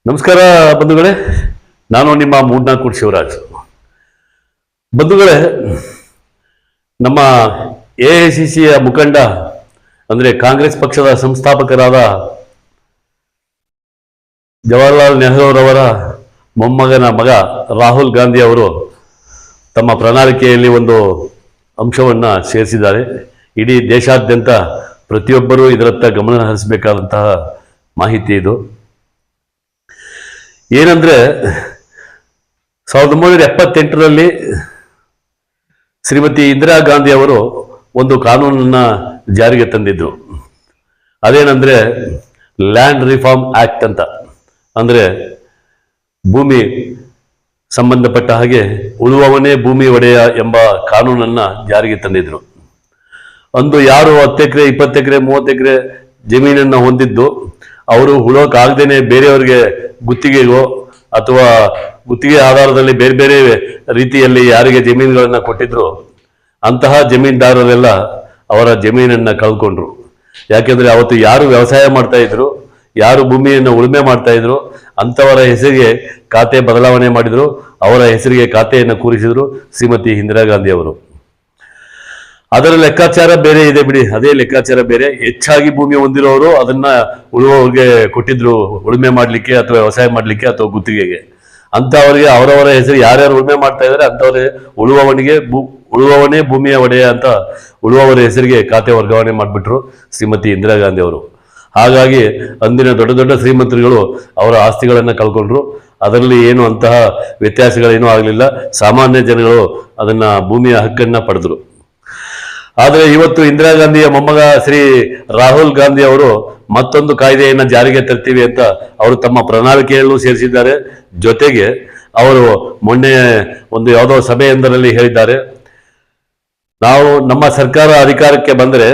ನಮಸ್ಕಾರ ಬಂಧುಗಳೇ, ನಾನು ನಿಮ್ಮ ಮೂಡ್ನಾಕೂರ್ ಶಿವರಾಜ್. ಬಂಧುಗಳೇ, ನಮ್ಮ ಎಐಸಿಸಿಯ ಮುಖಂಡ ಅಂದರೆ ಕಾಂಗ್ರೆಸ್ ಪಕ್ಷದ ಸಂಸ್ಥಾಪಕರಾದ ಜವಾಹರ್ಲಾಲ್ ನೆಹರೂರವರ ಮೊಮ್ಮಗನ ಮಗ ರಾಹುಲ್ ಗಾಂಧಿ ಅವರು ತಮ್ಮ ಪ್ರಣಾಳಿಕೆಯಲ್ಲಿ ಒಂದು ಅಂಶವನ್ನು ಸೇರಿಸಿದ್ದಾರೆ. ಇಡೀ ದೇಶಾದ್ಯಂತ ಪ್ರತಿಯೊಬ್ಬರೂ ಇದರತ್ತ ಗಮನ ಹರಿಸಬೇಕಾದಂತಹ ಮಾಹಿತಿ ಇದು. ಏನಂದ್ರೆ 1978ರಲ್ಲಿ ಶ್ರೀಮತಿ ಇಂದಿರಾ ಗಾಂಧಿ ಅವರು ಒಂದು ಕಾನೂನನ್ನ ಜಾರಿಗೆ ತಂದಿದ್ರು. ಅದೇನಂದ್ರೆ ಲ್ಯಾಂಡ್ ರಿಫಾರ್ಮ್ ಆಕ್ಟ್ ಅಂತ. ಅಂದ್ರೆ ಭೂಮಿ ಸಂಬಂಧಪಟ್ಟ ಹಾಗೆ ಉಳುವವನೇ ಭೂಮಿ ಒಡೆಯ ಎಂಬ ಕಾನೂನನ್ನ ಜಾರಿಗೆ ತಂದಿದ್ರು. ಅಂದು ಯಾರು 10 ಎಕರೆ 20 ಎಕರೆ 30 ಎಕರೆ ಜಮೀನನ್ನ ಹೊಂದಿದ್ದು ಅವರು ಉಳೋಕ್ಕಾಗದೇನೆ ಬೇರೆಯವರಿಗೆ ಗುತ್ತಿಗೆಗೋ ಅಥವಾ ಗುತ್ತಿಗೆ ಆಧಾರದಲ್ಲಿ ಬೇರೆ ಬೇರೆ ರೀತಿಯಲ್ಲಿ ಯಾರಿಗೆ ಜಮೀನುಗಳನ್ನ ಕೊಟ್ಟಿದ್ರು ಅಂತಹ ಜಮೀನ್ದಾರರೆಲ್ಲ ಅವರ ಜಮೀನನ್ನ ಕಳ್ಕೊಂಡ್ರು. ಯಾಕೆಂದ್ರೆ ಅವತ್ತು ಯಾರು ವ್ಯವಸಾಯ ಮಾಡ್ತಾ ಇದ್ರು, ಯಾರು ಭೂಮಿಯನ್ನು ಉಳುಮೆ ಮಾಡ್ತಾ ಇದ್ರು ಅಂಥವರ ಹೆಸರಿಗೆ ಖಾತೆ ಬದಲಾವಣೆ ಮಾಡಿದ್ರು. ಅವರ ಹೆಸರಿಗೆ ಖಾತೆಯನ್ನು ಕೂರಿಸಿದ್ರು ಶ್ರೀಮತಿ ಇಂದಿರಾ ಗಾಂಧಿ ಅವರು. ಅದರ ಲೆಕ್ಕಾಚಾರ ಬೇರೆ ಇದೆ ಬಿಡಿ, ಅದೇ ಲೆಕ್ಕಾಚಾರ ಬೇರೆ. ಹೆಚ್ಚಾಗಿ ಭೂಮಿ ಹೊಂದಿರೋರು ಅದನ್ನ ಉಳುವವರಿಗೆ ಕೊಟ್ಟಿದ್ರು, ಉಳುಮೆ ಮಾಡ್ಲಿಕ್ಕೆ ಅಥವಾ ವ್ಯವಸಾಯ ಮಾಡ್ಲಿಕ್ಕೆ ಅಥವಾ ಗುತ್ತಿಗೆಗೆ. ಅಂತವರಿಗೆ ಅವರವರ ಹೆಸರು ಯಾರ್ಯಾರು ಉಳುಮೆ ಮಾಡ್ತಾ ಇದ್ದಾರೆ ಅಂತವ್ರಿಗೆ ಉಳುವವನೇ ಭೂಮಿಯ ಒಡೆಯ ಅಂತ ಉಳುವವರ ಹೆಸರಿಗೆ ಖಾತೆ ವರ್ಗಾವಣೆ ಮಾಡಿಬಿಟ್ರು ಶ್ರೀಮತಿ ಇಂದಿರಾ ಗಾಂಧಿ ಅವರು. ಹಾಗಾಗಿ ಅಂದಿನ ದೊಡ್ಡ ದೊಡ್ಡ ಶ್ರೀಮಂತರುಗಳು ಅವರ ಆಸ್ತಿಗಳನ್ನ ಕಳ್ಕೊಂಡ್ರು. ಅದರಲ್ಲಿ ಏನು ಅಂತಹ ವ್ಯತ್ಯಾಸಗಳೇನೂ ಆಗಲಿಲ್ಲ. ಸಾಮಾನ್ಯ ಜನಗಳು ಅದನ್ನ ಭೂಮಿಯ ಹಕ್ಕನ್ನ ಪಡೆದ್ರು. ಆದರೆ ಇವತ್ತು ಇಂದಿರಾ ಗಾಂಧಿಯ ಮೊಮ್ಮಗ ಶ್ರೀ ರಾಹುಲ್ ಗಾಂಧಿ ಅವರು ಮತ್ತೊಂದು ಕಾಯ್ದೆಯನ್ನ ಜಾರಿಗೆ ತರ್ತೀವಿ ಅಂತ ಅವರು ತಮ್ಮ ಪ್ರಣಾಳಿಕೆಯಲ್ಲೂ ಸೇರಿಸಿದ್ದಾರೆ. ಜೊತೆಗೆ ಅವರು ಮೊನ್ನೆ ಒಂದು ಯಾವುದೋ ಸಭೆಯೊಂದರಲ್ಲಿ ಹೇಳಿದ್ದಾರೆ, ನಾವು ನಮ್ಮ ಸರ್ಕಾರ ಅಧಿಕಾರಕ್ಕೆ ಬಂದರೆ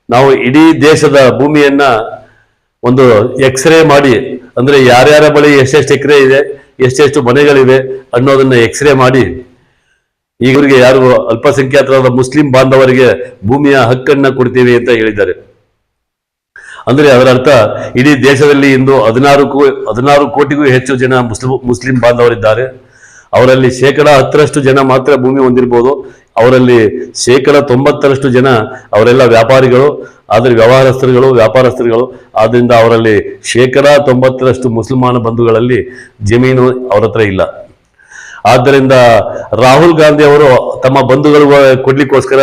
ನಾವು ಇಡೀ ದೇಶದ ಭೂಮಿಯನ್ನ ಒಂದು ಎಕ್ಸ್ರೇ ಮಾಡಿ, ಅಂದ್ರೆ ಯಾರ್ಯಾರ ಬಳಿ ಎಷ್ಟೆಷ್ಟು ಎಕರೆ ಇದೆ, ಎಷ್ಟೆಷ್ಟು ಮನೆಗಳಿವೆ ಅನ್ನೋದನ್ನ ಎಕ್ಸ್ರೇ ಮಾಡಿ ಇವರಿಗೆ ಯಾರು ಅಲ್ಪಸಂಖ್ಯಾತರಾದ ಮುಸ್ಲಿಂ ಬಾಂಧವರಿಗೆ ಭೂಮಿಯ ಹಕ್ಕನ್ನ ಕೊಡ್ತೀವಿ ಅಂತ ಹೇಳಿದ್ದಾರೆ. ಅಂದ್ರೆ ಅದರ ಅರ್ಥ ಇಡೀ ದೇಶದಲ್ಲಿ ಇಂದು 16 ಕೋಟಿಗೂ ಹೆಚ್ಚು ಜನ ಮುಸ್ಲಿಂ ಬಾಂಧವರಿದ್ದಾರೆ. ಅವರಲ್ಲಿ 10% ಜನ ಮಾತ್ರ ಭೂಮಿ ಹೊಂದಿರಬಹುದು. ಅವರಲ್ಲಿ 90% ಜನ ಅವರೆಲ್ಲ ವ್ಯಾಪಾರಿಗಳು, ಆದರೆ ವ್ಯಾಪಾರಸ್ಥರುಗಳು. ಆದ್ರಿಂದ ಅವರಲ್ಲಿ 90% ಮುಸಲ್ಮಾನ ಬಂಧುಗಳಲ್ಲಿ ಜಮೀನು ಅವರ ಹತ್ರ ಇಲ್ಲ. ಆದ್ದರಿಂದ ರಾಹುಲ್ ಗಾಂಧಿ ಅವರು ತಮ್ಮ ಬಂಧುಗಳು ಕೊಡ್ಲಿಕ್ಕೋಸ್ಕರ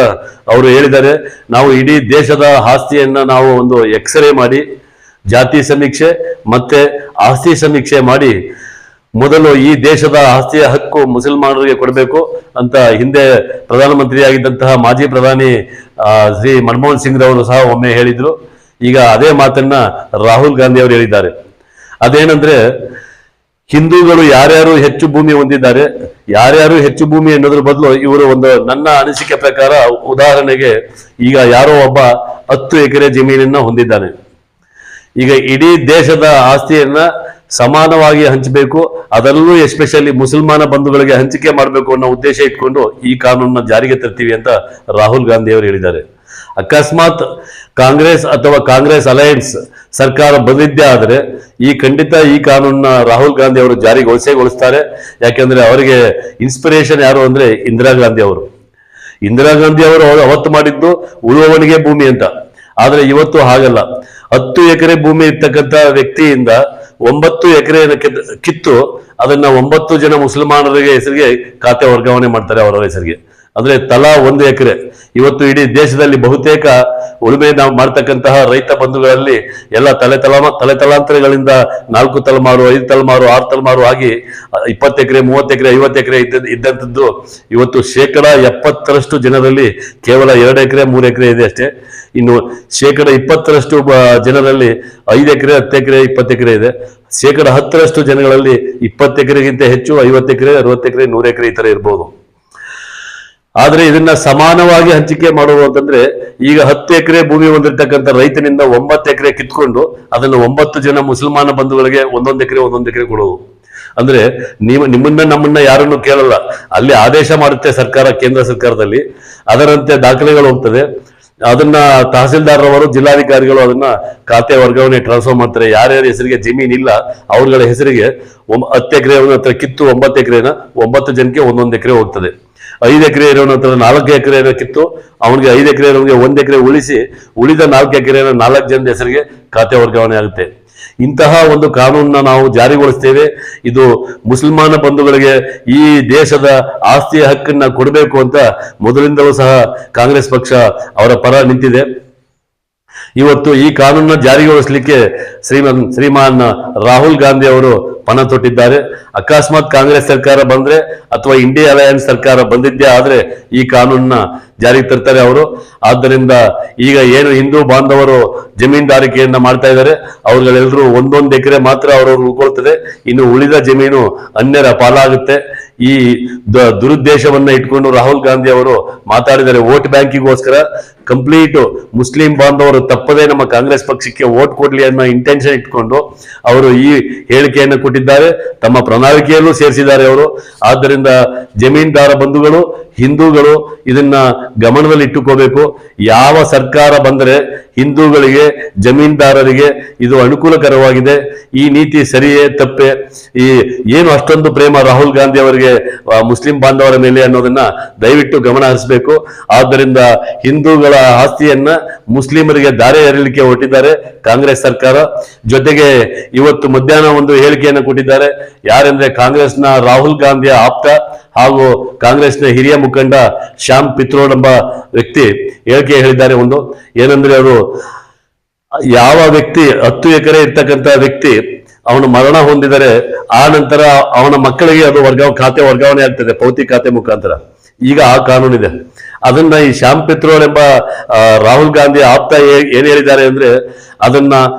ಅವರು ಹೇಳಿದ್ದಾರೆ, ನಾವು ಇಡೀ ದೇಶದ ಆಸ್ತಿಯನ್ನ ನಾವು ಒಂದು ಎಕ್ಸ್ರೇ ಮಾಡಿ ಜಾತಿ ಸಮೀಕ್ಷೆ ಮತ್ತೆ ಆಸ್ತಿ ಸಮೀಕ್ಷೆ ಮಾಡಿ ಮೊದಲು ಈ ದೇಶದ ಆಸ್ತಿಯ ಹಕ್ಕು ಮುಸಲ್ಮಾನರಿಗೆ ಕೊಡಬೇಕು ಅಂತ ಹಿಂದೆ ಪ್ರಧಾನಮಂತ್ರಿಯಾಗಿದ್ದಂತಹ ಮಾಜಿ ಪ್ರಧಾನಿ ಶ್ರೀ ಮನಮೋಹನ್ ಸಿಂಗ್ ರವರು ಸಹ ಒಮ್ಮೆ ಹೇಳಿದ್ರು. ಈಗ ಅದೇ ಮಾತನ್ನ ರಾಹುಲ್ ಗಾಂಧಿ ಅವರು ಹೇಳಿದ್ದಾರೆ. ಅದೇನಂದ್ರೆ ಹಿಂದೂಗಳು ಯಾರ್ಯಾರು ಹೆಚ್ಚು ಭೂಮಿ ಹೊಂದಿದ್ದಾರೆ, ಯಾರ್ಯಾರು ಹೆಚ್ಚು ಭೂಮಿ ಅನ್ನೋದ್ರ ಬದಲು ಇವರು ಒಂದು, ನನ್ನ ಅನಿಸಿಕೆ ಪ್ರಕಾರ, ಉದಾಹರಣೆಗೆ ಈಗ ಯಾರೋ ಒಬ್ಬ 10 ಎಕರೆ ಜಮೀನನ್ನ ಹೊಂದಿದ್ದಾನೆ. ಈಗ ಇಡೀ ದೇಶದ ಆಸ್ತಿಯನ್ನ ಸಮಾನವಾಗಿ ಹಂಚಬೇಕು, ಅದರಲ್ಲೂ ಎಸ್ಪೆಷಲಿ ಮುಸಲ್ಮಾನ ಬಂಧುಗಳಿಗೆ ಹಂಚಿಕೆ ಮಾಡಬೇಕು ಅನ್ನೋ ಉದ್ದೇಶ ಇಟ್ಕೊಂಡು ಈ ಕಾನೂನನ್ನ ಜಾರಿಗೆ ತರ್ತೀವಿ ಅಂತ ರಾಹುಲ್ ಗಾಂಧಿ ಅವರು ಹೇಳಿದ್ದಾರೆ. ಅಕಸ್ಮಾತ್ ಕಾಂಗ್ರೆಸ್ ಅಥವಾ ಕಾಂಗ್ರೆಸ್ ಅಲಯನ್ಸ್ ಸರ್ಕಾರ ಬಂದಿದ್ದೇ ಆದರೆ ಖಂಡಿತ ಈ ಕಾನೂನನ್ನ ರಾಹುಲ್ ಗಾಂಧಿ ಅವರು ಜಾರಿಗೊಳಿಸ್ತಾರೆ. ಯಾಕೆಂದ್ರೆ ಅವರಿಗೆ ಇನ್ಸ್ಪಿರೇಷನ್ ಯಾರು ಅಂದ್ರೆ ಇಂದಿರಾ ಗಾಂಧಿ ಅವರು. ಇಂದಿರಾ ಗಾಂಧಿ ಅವರು ಅವತ್ತು ಮಾಡಿದ್ದು ಉಳುವವನಿಗೆ ಭೂಮಿ ಅಂತ. ಆದ್ರೆ ಇವತ್ತು ಹಾಗಲ್ಲ. 10 ಎಕರೆ ಭೂಮಿ ಇರ್ತಕ್ಕಂಥ ವ್ಯಕ್ತಿಯಿಂದ 9 ಎಕರೆಯನ್ನು ಕಿತ್ತು ಅದನ್ನ 9 ಜನ ಮುಸಲ್ಮಾನರಿಗೆ ಹೆಸರಿಗೆ ಖಾತೆ ವರ್ಗಾವಣೆ ಮಾಡ್ತಾರೆ ಅವರ ಹೆಸರಿಗೆ. ಅಂದ್ರೆ ತಲಾ 1 ಎಕರೆ. ಇವತ್ತು ಇಡೀ ದೇಶದಲ್ಲಿ ಬಹುತೇಕ ಉಳುಮೆ ಮಾಡ್ತಕ್ಕಂತಹ ರೈತ ಬಂಧುಗಳಲ್ಲಿ ಎಲ್ಲ ತಲೆತಲಾಂತರಗಳಿಂದ 4 ತಲೆಮಾರು 5 ತಲೆಮಾರು 6 ತಲೆಮಾರು ಆಗಿ 20 ಎಕರೆ 30 ಎಕರೆ 50 ಎಕರೆ ಇದ್ದಂಥದ್ದು ಇವತ್ತು 70% ಜನರಲ್ಲಿ ಕೇವಲ 2 ಎಕರೆ 3 ಎಕರೆ ಇದೆ ಅಷ್ಟೇ. ಇನ್ನು 20% ಜನರಲ್ಲಿ 5 ಎಕರೆ 10 ಎಕರೆ 20 ಎಕರೆ ಇದೆ. 10% ಜನಗಳಲ್ಲಿ 20 ಎಕರೆಗಿಂತ ಹೆಚ್ಚು 50 ಎಕರೆ 60 ಎಕರೆ 100 ಎಕರೆ ಈ ತರ ಇರ್ಬೋದು. ಆದ್ರೆ ಇದನ್ನ ಸಮಾನವಾಗಿ ಹಂಚಿಕೆ ಮಾಡುವುದು ಅಂತಂದ್ರೆ ಈಗ 10 ಎಕರೆ ಭೂಮಿ ಹೊಂದಿರತಕ್ಕಂಥ ರೈತನಿಂದ 9 ಎಕರೆ ಕಿತ್ಕೊಂಡು ಅದನ್ನು 9 ಜನ ಮುಸಲ್ಮಾನ ಬಂಧುಗಳಿಗೆ 1 ಎಕರೆ ಕೊಡುವುದು. ಅಂದ್ರೆ ನಮ್ಮನ್ನ ಯಾರನ್ನು ಕೇಳಲ್ಲ, ಅಲ್ಲಿ ಆದೇಶ ಮಾಡುತ್ತೆ ಸರ್ಕಾರ, ಕೇಂದ್ರ ಸರ್ಕಾರದಲ್ಲಿ ಅದರಂತೆ ದಾಖಲೆಗಳು ಹೋಗ್ತದೆ. ಅದನ್ನ ತಹಸೀಲ್ದಾರ್ರವರು ಜಿಲ್ಲಾಧಿಕಾರಿಗಳು ಅದನ್ನ ಖಾತೆ ವರ್ಗಾವಣೆ ಟ್ರಾನ್ಸ್ಫರ್ ಮಾಡ್ತಾರೆ. ಯಾರ್ಯಾರ ಹೆಸರಿಗೆ ಜಮೀನಿಲ್ಲ ಅವ್ರಗಳ ಹೆಸರಿಗೆ 10 ಎಕರೆ ಹತ್ರ ಕಿತ್ತು 9 ಎಕರೆನ 9 ಜನಕ್ಕೆ 1 ಎಕರೆ ಹೋಗ್ತದೆ. 5 ಎಕರೆ ಇರೋನ ಹತ್ರ 4 ಎಕರೆ ಕಿತ್ತು ಅವನಿಗೆ 5 ಎಕರೆ ಇರೋನಿಗೆ 1 ಎಕರೆ ಉಳಿಸಿ ಉಳಿದ 4 ಎಕರೆನ 4 ಜನದ ಹೆಸರಿಗೆ ಖಾತೆ ವರ್ಗಾವಣೆ ಆಗುತ್ತೆ. ಇಂತಹ ಒಂದು ಕಾನೂನನ್ನ ನಾವು ಜಾರಿಗೊಳಿಸ್ತೇವೆ. ಇದು ಮುಸಲ್ಮಾನ ಬಂಧುಗಳಿಗೆ ಈ ದೇಶದ ಆಸ್ತಿಯ ಹಕ್ಕನ್ನ ಕೊಡಬೇಕು ಅಂತ ಮೊದಲಿಂದಲೂ ಸಹ ಕಾಂಗ್ರೆಸ್ ಪಕ್ಷ ಅವರ ಪರ ನಿಂತಿದೆ. ಇವತ್ತು ಈ ಕಾನೂನನ್ನ ಜಾರಿಗೊಳಿಸಲಿಕ್ಕೆ ಶ್ರೀಮಾನ್ ರಾಹುಲ್ ಗಾಂಧಿ ಅವರು ಪಣ ತೊಟ್ಟಿದ್ದಾರೆ. ಅಕಸ್ಮಾತ್ ಕಾಂಗ್ರೆಸ್ ಸರ್ಕಾರ ಬಂದ್ರೆ ಅಥವಾ ಇಂಡಿಯಾ ಅಲಯನ್ಸ್ ಸರ್ಕಾರ ಬಂದಿದ್ದೇ ಆದ್ರೆ ಈ ಕಾನೂನನ್ನ ಜಾರಿಗೆ ತರ್ತಾರೆ ಅವರು. ಆದ್ದರಿಂದ ಈಗ ಏನು ಹಿಂದೂ ಬಾಂಧವರು ಜಮೀನ್ದಾರಿಕೆಯನ್ನ ಮಾಡ್ತಾ ಇದ್ದಾರೆ ಅವ್ರುಗಳೆಲ್ಲರೂ 1 ಎಕರೆ ಮಾತ್ರ ಅವರವ್ರು ಉಳ್ಕೊಳ್ತದೆ. ಇನ್ನು ಉಳಿದ ಜಮೀನು ಅನ್ಯರ ಪಾಲಾಗುತ್ತೆ. ಈ ದುರುದ್ದೇಶವನ್ನ ಇಟ್ಕೊಂಡು ರಾಹುಲ್ ಗಾಂಧಿ ಅವರು ಮಾತಾಡಿದ್ದಾರೆ. ವೋಟ್ ಬ್ಯಾಂಕಿಗೋಸ್ಕರ ಕಂಪ್ಲೀಟ್ ಮುಸ್ಲಿಂ ಬಾಂಧವರು ತಪ್ಪದೇ ನಮ್ಮ ಕಾಂಗ್ರೆಸ್ ಪಕ್ಷಕ್ಕೆ ವೋಟ್ ಕೊಡ್ಲಿ ಅನ್ನೋ ಇಂಟೆನ್ಷನ್ ಇಟ್ಕೊಂಡು ಅವರು ಈ ಹೇಳಿಕೆಯನ್ನು ಕೊಟ್ಟಿದ್ದಾರೆ. ತಮ್ಮ ಪ್ರಣಾಳಿಕೆಯಲ್ಲೂ ಸೇರಿಸಿದ್ದಾರೆ ಅವರು. ಆದ್ದರಿಂದ ಜಮೀನ್ದಾರ ಬಂಧುಗಳು ಹಿಂದೂಗಳು ಇದನ್ನ ಗಮನದಲ್ಲಿ ಇಟ್ಟುಕೋಬೇಕು. ಯಾವ ಸರ್ಕಾರ ಬಂದರೆ ಹಿಂದೂಗಳಿಗೆ ಜಮೀನ್ದಾರರಿಗೆ ಇದು ಅನುಕೂಲಕರವಾಗಿದೆ. ಈ ನೀತಿ ಸರಿಯೇ ತಪ್ಪೆ, ಈ ಏನು ಅಷ್ಟೊಂದು ಪ್ರೇಮ ರಾಹುಲ್ ಗಾಂಧಿ ಅವರಿಗೆ ಮುಸ್ಲಿಂ ಬಾಂಧವರ ಮೇಲೆ ಅನ್ನೋದನ್ನ ದಯವಿಟ್ಟು ಗಮನ ಹರಿಸಬೇಕು. ಆದ್ದರಿಂದ ಹಿಂದೂಗಳ ಆಸ್ತಿಯನ್ನ ಮುಸ್ಲಿಮರಿಗೆ ದಾರೆ ಎರಲಿಕ್ಕೆ ಹೊರಟಿದ್ದಾರೆ ಕಾಂಗ್ರೆಸ್ ಸರ್ಕಾರ. ಜೊತೆಗೆ ಇವತ್ತು ಮಧ್ಯಾಹ್ನ ಒಂದು ಹೇಳಿಕೆಯನ್ನು ಕೊಟ್ಟಿದ್ದಾರೆ. ಯಾರೆಂದ್ರೆ ಕಾಂಗ್ರೆಸ್ನ ರಾಹುಲ್ ಗಾಂಧಿಯ ಆಪ್ತ ಹಾಗೂ ಕಾಂಗ್ರೆಸ್ನ ಹಿರಿಯ ಮುಖಂಡ ಶ್ಯಾಮ್ ಪಿತ್ರೋಡ್ ಎಂಬ ವ್ಯಕ್ತಿ ಹೇಳಿಕೆ ಹೇಳಿದ್ದಾರೆ. ಒಂದು ಏನಂದ್ರೆ ಅವರು ಯಾವ ವ್ಯಕ್ತಿ 10 ಎಕರೆ ಇರ್ತಕ್ಕಂಥ ವ್ಯಕ್ತಿ ಅವನು ಮರಣ ಹೊಂದಿದರೆ ಆ ನಂತರ ಅವನ ಮಕ್ಕಳಿಗೆ ಅದು ಖಾತೆ ವರ್ಗಾವಣೆ ಆಗ್ತದೆ ಭೌತಿಕ ಖಾತೆ ಮುಖಾಂತರ. ಈಗ ಆ ಕಾನೂನಿದೆ. ಅದನ್ನ ಈ ಶ್ಯಾಮ್ ಪಿತ್ರೋಡ್ ಎಂಬ ರಾಹುಲ್ ಗಾಂಧಿ ಆಪ್ತ ಏನ್ ಹೇಳಿದ್ದಾರೆ ಅಂದ್ರೆ ಅದನ್ನ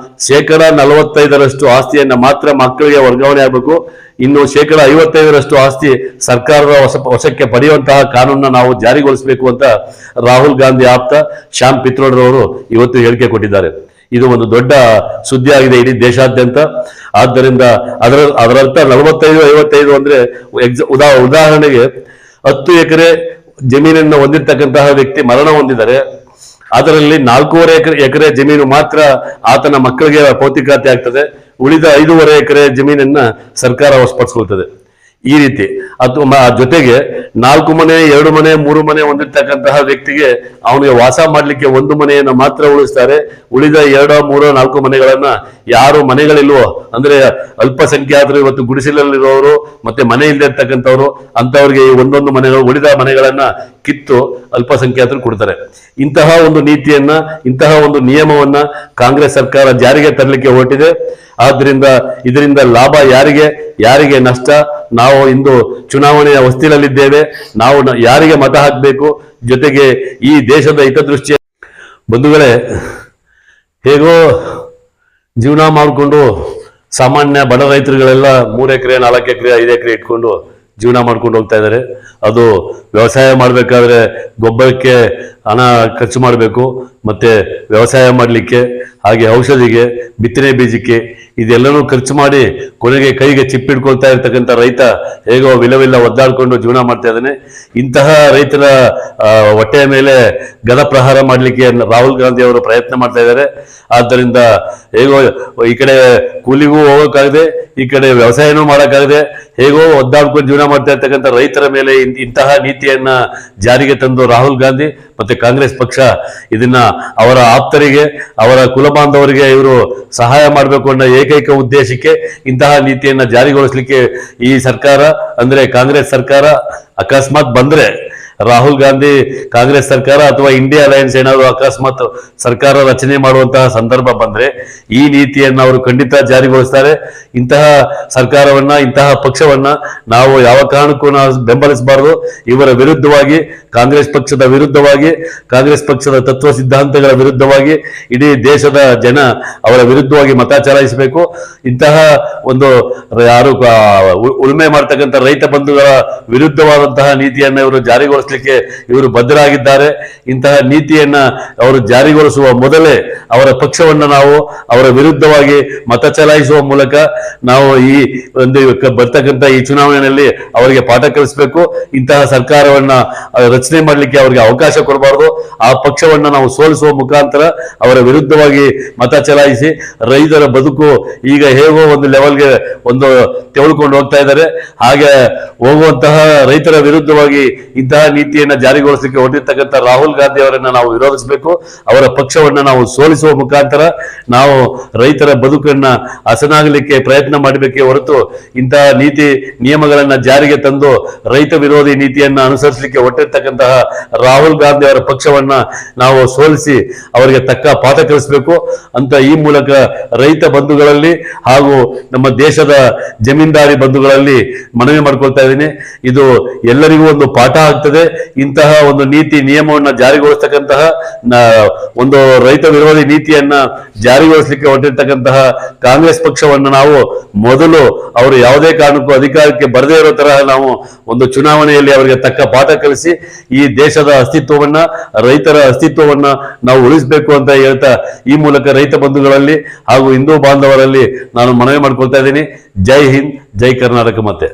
45% ಆಸ್ತಿಯನ್ನ ಮಾತ್ರ ಮಕ್ಕಳಿಗೆ ವರ್ಗಾವಣೆ ಆಗಬೇಕು. ಇನ್ನು 55% ಆಸ್ತಿ ಸರ್ಕಾರದ ವಶಕ್ಕೆ ಪಡೆಯುವಂತಹ ಕಾನೂನನ್ನ ನಾವು ಜಾರಿಗೊಳಿಸಬೇಕು ಅಂತ ರಾಹುಲ್ ಗಾಂಧಿ ಆಪ್ತ ಶ್ಯಾಮ್ ಪಿತ್ರೋಡ್ ಅವರು ಇವತ್ತು ಹೇಳಿಕೆ ಕೊಟ್ಟಿದ್ದಾರೆ. ಇದು ಒಂದು ದೊಡ್ಡ ಸುದ್ದಿ ಆಗಿದೆ ಇಡೀ ದೇಶಾದ್ಯಂತ. ಆದ್ದರಿಂದ ಅದರರ್ಥ 45-55 ಅಂದ್ರೆ ಉದಾಹರಣೆಗೆ 10 ಎಕರೆ ಜಮೀನನ್ನು ಹೊಂದಿರತಕ್ಕಂತಹ ವ್ಯಕ್ತಿ ಮರಣ ಹೊಂದಿದರೆ ಅದರಲ್ಲಿ 4.5 ಎಕರೆ ಜಮೀನು ಮಾತ್ರ ಆತನ ಮಕ್ಕಳಿಗೆ ಭೌತಿಕಾತೆ ಆಗ್ತದೆ. ಉಳಿದ 5.5 ಎಕರೆ ಜಮೀನನ್ನ ಸರ್ಕಾರ ವಶಪಡಿಸ್ಕೊಳ್ತದೆ. ಈ ರೀತಿ ಅಥವಾ ಜೊತೆಗೆ 4 ಮನೆ 2 ಮನೆ 3 ಮನೆ ಹೊಂದಿರ್ತಕ್ಕಂತಹ ವ್ಯಕ್ತಿಗೆ ಅವನಿಗೆ ವಾಸ ಮಾಡ್ಲಿಕ್ಕೆ 1 ಮನೆಯನ್ನ ಮಾತ್ರ ಉಳಿಸ್ತಾರೆ. ಉಳಿದ 2, 3, 4 ಮನೆಗಳನ್ನ ಯಾರು ಮನೆಗಳಿಲ್ವೋ ಅಂದ್ರೆ ಅಲ್ಪಸಂಖ್ಯಾತರು ಇವತ್ತು ಗುಡಿಸಲಲ್ಲಿರೋರು ಮತ್ತೆ ಮನೆ ಇಲ್ಲದೆ ಇರ್ತಕ್ಕಂಥವ್ರು ಅಂತವ್ರಿಗೆ ಈ 1 ಮನೆಗಳು ಉಳಿದ ಮನೆಗಳನ್ನ ಕಿತ್ತು ಅಲ್ಪಸಂಖ್ಯಾತರು ಕೊಡ್ತಾರೆ. ಇಂತಹ ಒಂದು ನೀತಿಯನ್ನ ಇಂತಹ ಒಂದು ನಿಯಮವನ್ನ ಕಾಂಗ್ರೆಸ್ ಸರ್ಕಾರ ಜಾರಿಗೆ ತರಲಿಕ್ಕೆ ಹೊರಟಿದೆ. ಆದ್ರಿಂದ ಇದರಿಂದ ಲಾಭ ಯಾರಿಗೆ ನಷ್ಟ? ನಾವು ಇಂದು ಚುನಾವಣೆಯ ಹೊಸ್ತಿಲಲ್ಲಿದ್ದೇವೆ. ನಾವು ಯಾರಿಗೆ ಮತ ಹಾಕಬೇಕು, ಜೊತೆಗೆ ಈ ದೇಶದ ಹಿತದೃಷ್ಟಿಯ ಬಂಧುಗಳೇ, ಹೇಗೋ ಜೀವನ ಮಾಡಿಕೊಂಡು ಸಾಮಾನ್ಯ ಬಡ ರೈತರುಗಳೆಲ್ಲ 3 ಎಕರೆ 4 ಎಕರೆ 5 ಎಕರೆ ಇಟ್ಕೊಂಡು ಜೀವನ ಮಾಡ್ಕೊಂಡು ಹೋಗ್ತಾ ಇದ್ದಾರೆ. ಅದು ವ್ಯವಸಾಯ ಮಾಡಬೇಕಾದ್ರೆ ಗೊಬ್ಬರಕ್ಕೆ ಹಣ ಖರ್ಚು ಮಾಡಬೇಕು, ಮತ್ತೆ ವ್ಯವಸಾಯ ಮಾಡಲಿಕ್ಕೆ ಹಾಗೆ ಔಷಧಿಗೆ ಬಿತ್ತನೆ ಬೀಜಕ್ಕೆ ಇದೆಲ್ಲನೂ ಖರ್ಚು ಮಾಡಿ ಕೊನೆಗೆ ಕೈಗೆ ಚಿಪ್ಪಿಡ್ಕೊಳ್ತಾ ಇರ್ತಕ್ಕಂಥ ರೈತ ಹೇಗೋ ವಿಲವಿಲ್ಲ ಒದ್ದಾಡ್ಕೊಂಡು ಜೀವನ ಮಾಡ್ತಾ ಇದ್ದಾನೆ. ಇಂತಹ ರೈತರ ಹೊಟ್ಟೆಯ ಮೇಲೆ ಗದ ಪ್ರಹಾರ ಮಾಡಲಿಕ್ಕೆ ರಾಹುಲ್ ಗಾಂಧಿ ಅವರು ಪ್ರಯತ್ನ ಮಾಡ್ತಾ ಇದ್ದಾರೆ. ಆದ್ದರಿಂದ ಹೇಗೋ ಈ ಕಡೆ ಕೂಲಿಗೂ ಹೋಗೋಕ್ಕಾಗದೆ ಈ ಕಡೆ ವ್ಯವಸಾಯನೂ ಮಾಡೋಕ್ಕಾಗದೆ ಹೇಗೋ ಒದ್ದಾಡ್ಕೊಂಡು ಜೀವನ ಮಾಡ್ತಾ ಇರ್ತಕ್ಕಂಥ ರೈತರ ಮೇಲೆ ಇಂತಹ ನೀತಿಯನ್ನ ಜಾರಿಗೆ ತಂದು ರಾಹುಲ್ ಗಾಂಧಿ ಮತ್ತೆ ಕಾಂಗ್ರೆಸ್ ಪಕ್ಷ ಇದನ್ನ ಅವರ ಆಪ್ತರಿಗೆ ಅವರ ಕುಲಬಾಂಧವರಿಗೆ ಇವರು ಸಹಾಯ ಮಾಡಬೇಕು ಅನ್ನೋ ಏಕೈಕ ಉದ್ದೇಶಕ್ಕೆ ಇಂತಹ ನೀತಿಯನ್ನ ಜಾರಿಗೊಳಿಸಲಿಕ್ಕೆ ಈ ಸರ್ಕಾರ ಅಂದ್ರೆ ಕಾಂಗ್ರೆಸ್ ಸರ್ಕಾರ ಅಕಸ್ಮಾತ್ ಬಂದ್ರೆ ರಾಹುಲ್ ಗಾಂಧಿ ಕಾಂಗ್ರೆಸ್ ಸರ್ಕಾರ ಅಥವಾ ಇಂಡಿಯಾ ಅಲಯನ್ಸ್ ಏನಾದ್ರು ಅಕಸ್ಮಾತ್ ಸರ್ಕಾರ ರಚನೆ ಮಾಡುವಂತಹ ಸಂದರ್ಭ ಬಂದ್ರೆ ಈ ನೀತಿಯನ್ನು ಅವರು ಖಂಡಿತ ಜಾರಿಗೊಳಿಸ್ತಾರೆ. ಇಂತಹ ಸರ್ಕಾರವನ್ನ ಇಂತಹ ಪಕ್ಷವನ್ನ ನಾವು ಯಾವ ಕಾರಣಕ್ಕೂ ನಾವು ಬೆಂಬಲಿಸಬಾರದು. ಇವರ ವಿರುದ್ಧವಾಗಿ ಕಾಂಗ್ರೆಸ್ ಪಕ್ಷದ ವಿರುದ್ಧವಾಗಿ ಕಾಂಗ್ರೆಸ್ ಪಕ್ಷದ ತತ್ವ ಸಿದ್ಧಾಂತಗಳ ವಿರುದ್ಧವಾಗಿ ಇಡೀ ದೇಶದ ಜನ ಅವರ ವಿರುದ್ಧವಾಗಿ ಮತ ಚಲಾಯಿಸಬೇಕು. ಇಂತಹ ಒಂದು ಯಾರು ಉಳುಮೆ ಮಾಡ್ತಕ್ಕಂಥ ರೈತ ಬಂಧುಗಳ ವಿರುದ್ಧವಾದಂತಹ ನೀತಿಯನ್ನ ಇವರು ಜಾರಿಗೊಳಿಸ್ತಾರೆ ಜಾರಿಗೊಳಿಸಲಿಕ್ಕೆ ಇವರು ಬದ್ಧರಾಗಿದ್ದಾರೆ. ಇಂತಹ ನೀತಿಯನ್ನ ಅವರು ಜಾರಿಗೊಳಿಸುವ ಮೊದಲೇ ಅವರ ಪಕ್ಷವನ್ನ ನಾವು ಅವರ ವಿರುದ್ಧವಾಗಿ ಮತ ಚಲಾಯಿಸುವ ಮೂಲಕ ನಾವು ಈ ಒಂದು ಬರ್ತಕ್ಕಂಥ ಈ ಚುನಾವಣೆಯಲ್ಲಿ ಅವರಿಗೆ ಪಾಠ ಕಲಿಸಬೇಕು. ಇಂತಹ ಸರ್ಕಾರವನ್ನ ರಚನೆ ಮಾಡಲಿಕ್ಕೆ ಅವರಿಗೆ ಅವಕಾಶ ಕೊಡಬಾರದು. ಆ ಪಕ್ಷವನ್ನ ನಾವು ಸೋಲಿಸುವ ಮುಖಾಂತರ ಅವರ ವಿರುದ್ಧವಾಗಿ ಮತ ಚಲಾಯಿಸಿ ರೈತರ ಬದುಕು ಈಗ ಹೇಗೋ ಒಂದು ಲೆವೆಲ್ಗೆ ಒಂದು ತೆಗೆದುಕೊಂಡು ಹೋಗ್ತಾ ಇದ್ದಾರೆ. ಹಾಗೆ ಹೋಗುವಂತಹ ರೈತರ ವಿರುದ್ಧವಾಗಿ ಇಂತಹ ನೀತಿಯನ್ನ ಜಾರಿಗೊಳಿಸಲಿಕ್ಕೆ ಹೊರಟಿರ್ತಕ್ಕಂಥ ರಾಹುಲ್ ಗಾಂಧಿ ಅವರನ್ನ ನಾವು ವಿರೋಧಿಸಬೇಕು. ಅವರ ಪಕ್ಷವನ್ನ ನಾವು ಸೋಲಿಸುವ ಮುಖಾಂತರ ನಾವು ರೈತರ ಬದುಕನ್ನ ಹಸನಾಗಲಿಕ್ಕೆ ಪ್ರಯತ್ನ ಮಾಡಬೇಕೇ ಹೊರತು ಇಂತಹ ನೀತಿ ನಿಯಮಗಳನ್ನ ಜಾರಿಗೆ ತಂದು ರೈತ ವಿರೋಧಿ ನೀತಿಯನ್ನ ಅನುಸರಿಸಲಿಕ್ಕೆ ಹೊರಟಿರ್ತಕ್ಕಂತಹ ರಾಹುಲ್ ಗಾಂಧಿ ಅವರ ಪಕ್ಷವನ್ನ ನಾವು ಸೋಲಿಸಿ ಅವರಿಗೆ ತಕ್ಕ ಪಾಠ ಕಲಿಸಬೇಕು ಅಂತ ಈ ಮೂಲಕ ರೈತ ಬಂಧುಗಳಲ್ಲಿ ಹಾಗೂ ನಮ್ಮ ದೇಶದ ಜಮೀನ್ದಾರಿ ಬಂಧುಗಳಲ್ಲಿ ಮನವಿ ಮಾಡ್ಕೊಳ್ತಾ ಇದ್ದೀನಿ. ಇದು ಎಲ್ಲರಿಗೂ ಒಂದು ಪಾಠ ಆಗ್ತದೆ. ಇಂತಹ ಒಂದು ನೀತಿ ನಿಯಮವನ್ನ ಜಾರಿಗೊಳಿಸ್ತಕ್ಕಂತಹ ಒಂದು ರೈತ ವಿರೋಧಿ ನೀತಿಯನ್ನ ಜಾರಿಗೊಳಿಸಲಿಕ್ಕೆ ಹೊರಟಿರ್ತಕ್ಕಂತಹ ಕಾಂಗ್ರೆಸ್ ಪಕ್ಷವನ್ನು ನಾವು ಮೊದಲು ಅವರು ಯಾವುದೇ ಕಾರಣಕ್ಕೂ ಅಧಿಕಾರಕ್ಕೆ ಬರದೇ ಇರೋ ತರಹ ನಾವು ಒಂದು ಚುನಾವಣೆಯಲ್ಲಿ ಅವರಿಗೆ ತಕ್ಕ ಪಾಠ ಕಲಿಸಿ ಈ ದೇಶದ ಅಸ್ತಿತ್ವವನ್ನ ರೈತರ ಅಸ್ತಿತ್ವವನ್ನ ನಾವು ಉಳಿಸಬೇಕು ಅಂತ ಹೇಳ್ತಾ ಈ ಮೂಲಕ ರೈತ ಬಂಧುಗಳಲ್ಲಿ ಹಾಗೂ ಹಿಂದೂ ಬಾಂಧವರಲ್ಲಿ ನಾನು ಮನವಿ ಮಾಡ್ಕೊಳ್ತಾ ಇದ್ದೀನಿ. ಜೈ ಹಿಂದ್, ಜೈ ಕರ್ನಾಟಕ. ಮತ್ತೆ